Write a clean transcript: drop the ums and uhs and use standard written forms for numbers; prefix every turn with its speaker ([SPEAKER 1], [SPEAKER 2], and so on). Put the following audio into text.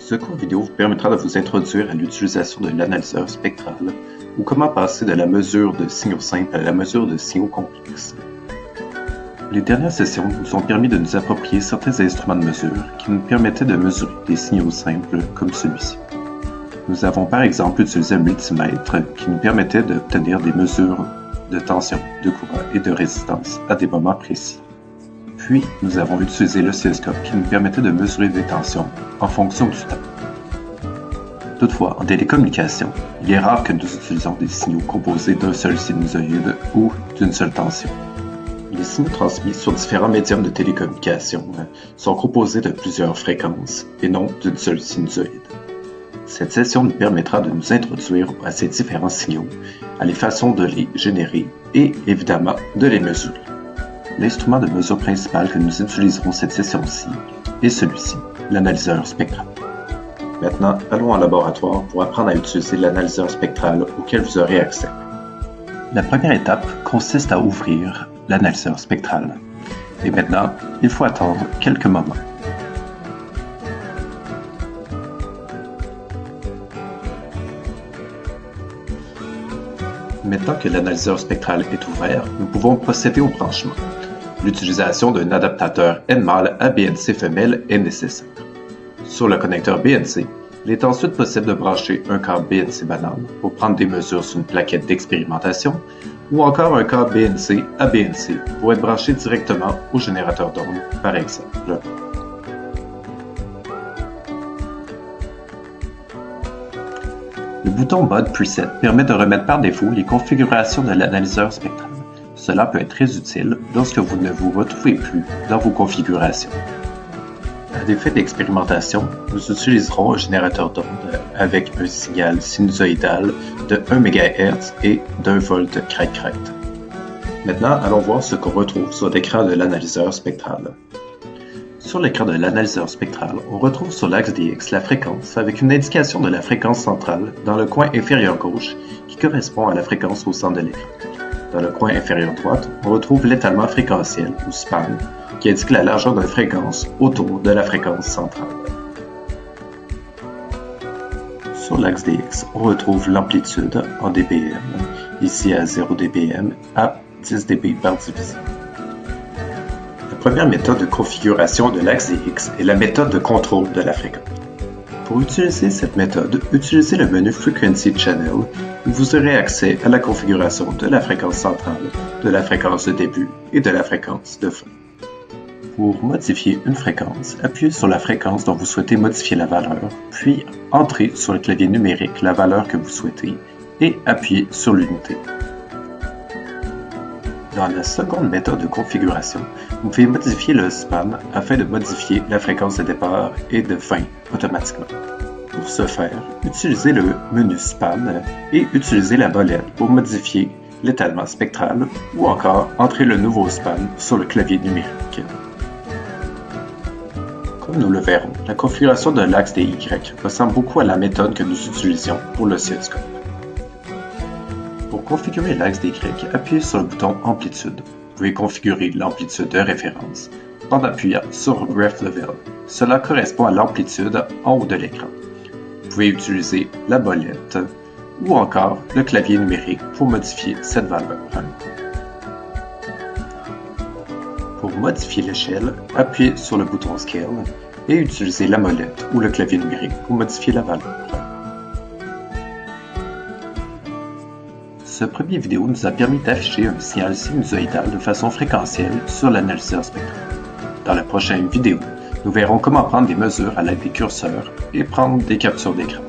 [SPEAKER 1] Ce court vidéo vous permettra de vous introduire à l'utilisation de l'analyseur spectral ou comment passer de la mesure de signaux simples à la mesure de signaux complexes. Les dernières sessions nous ont permis de nous approprier certains instruments de mesure qui nous permettaient de mesurer des signaux simples comme celui-ci. Nous avons par exemple utilisé un multimètre qui nous permettait d'obtenir des mesures de tension, de courant et de résistance à des moments précis. Puis, nous avons utilisé l'oscilloscope qui nous permettait de mesurer des tensions en fonction du temps. Toutefois, en télécommunication, il est rare que nous utilisions des signaux composés d'un seul sinusoïde ou d'une seule tension. Les signaux transmis sur différents médiums de télécommunication sont composés de plusieurs fréquences et non d'une seule sinusoïde. Cette session nous permettra de nous introduire à ces différents signaux, à les façons de les générer et, évidemment, de les mesurer. L'instrument de mesure principal que nous utiliserons cette session-ci est celui-ci, l'analyseur spectral. Maintenant, allons en laboratoire pour apprendre à utiliser l'analyseur spectral auquel vous aurez accès. La première étape consiste à ouvrir l'analyseur spectral. Et maintenant, il faut attendre quelques moments. Maintenant que l'analyseur spectral est ouvert, nous pouvons procéder au branchement. L'utilisation d'un adaptateur N-mâle à BNC femelle est nécessaire. Sur le connecteur BNC, il est ensuite possible de brancher un câble BNC banane pour prendre des mesures sur une plaquette d'expérimentation ou encore un câble BNC à BNC pour être branché directement au générateur d'ondes, par exemple. Le bouton Mode Preset permet de remettre par défaut les configurations de l'analyseur spectral. Cela peut être très utile lorsque vous ne vous retrouvez plus dans vos configurations. À des fins d'expérimentation, nous utiliserons un générateur d'ondes avec un signal sinusoïdal de 1 MHz et d'1 V crête-crête. Maintenant, allons voir ce qu'on retrouve sur l'écran de l'analyseur spectral. Sur l'écran de l'analyseur spectral, on retrouve sur l'axe des X la fréquence avec une indication de la fréquence centrale dans le coin inférieur gauche qui correspond à la fréquence au centre de l'écran. Dans le coin inférieur droite, on retrouve l'étalement fréquentiel ou span qui indique la largeur de fréquence autour de la fréquence centrale. Sur l'axe des X, on retrouve l'amplitude en dBm, ici à 0 dBm à 10 dB par division. La première méthode de configuration de l'axe des X est la méthode de contrôle de la fréquence. Pour utiliser cette méthode, utilisez le menu Frequency Channel où vous aurez accès à la configuration de la fréquence centrale, de la fréquence de début et de la fréquence de fin. Pour modifier une fréquence, appuyez sur la fréquence dont vous souhaitez modifier la valeur, puis entrez sur le clavier numérique la valeur que vous souhaitez et appuyez sur l'unité. Dans la seconde méthode de configuration, vous pouvez modifier le span afin de modifier la fréquence de départ et de fin automatiquement. Pour ce faire, utilisez le menu span et utilisez la molette pour modifier l'étalement spectral ou encore entrez le nouveau span sur le clavier numérique. Comme nous le verrons, la configuration de l'axe des Y ressemble beaucoup à la méthode que nous utilisions pour l'oscilloscope. Pour configurer l'axe des Y, appuyez sur le bouton Amplitude. Vous pouvez configurer l'amplitude de référence en appuyant sur Ref Level. Cela correspond à l'amplitude en haut de l'écran. Vous pouvez utiliser la molette ou encore le clavier numérique pour modifier cette valeur. Pour modifier l'échelle, appuyez sur le bouton Scale et utilisez la molette ou le clavier numérique pour modifier la valeur. Ce premier vidéo nous a permis d'afficher un signal sinusoïdal de façon fréquentielle sur l'analyseur spectral. Dans la prochaine vidéo, nous verrons comment prendre des mesures à l'aide des curseurs et prendre des captures d'écran.